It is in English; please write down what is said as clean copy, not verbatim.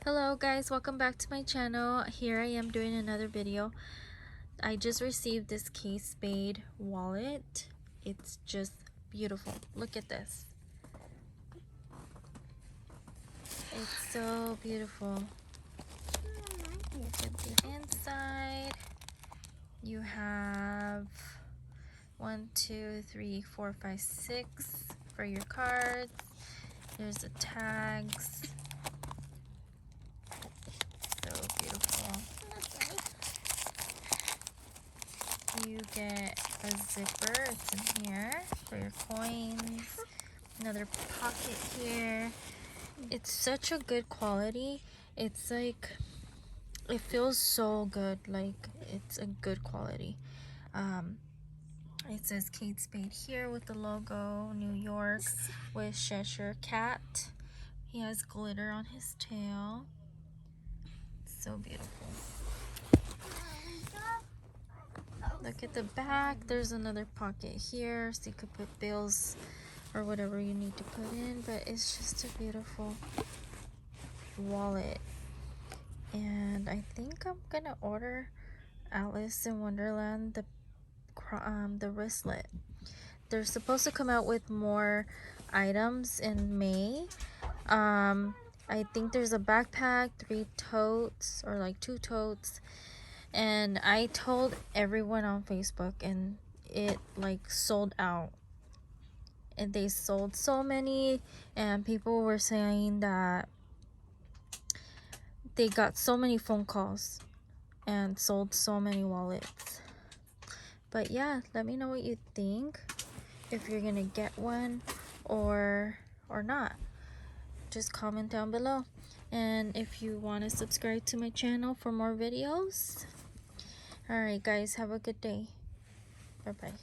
Hello guys, welcome back to my channel. Here I am doing another video. I just received this case spade wallet. It's just beautiful. Look at this. It's so beautiful. Look at the inside. You have 1, 2, 3, 4, 5, 6 for your cards. There's the tags. So beautiful. You get a zipper, it's in here for your coins. Another pocket here. It's such a good quality. It's like, it feels so good, like it's a good quality. It says Kate Spade here with the logo, New York, with Cheshire Cat. He has glitter on his tail. So beautiful. Look at the back. There's another pocket here so you could put bills or whatever you need to put in, but it's just a beautiful wallet. And I think I'm gonna order Alice in Wonderland the wristlet. They're supposed to come out with more items in May. I think there's a backpack, 3 totes, or like 2 totes, and I told everyone on Facebook and it like sold out. And they sold so many, and people were saying that they got so many phone calls and sold so many wallets. But yeah, let me know what you think, if you're gonna get one or not. Just comment down below, and if you want to subscribe to my channel for more videos. Alright guys, have a good day. Bye bye.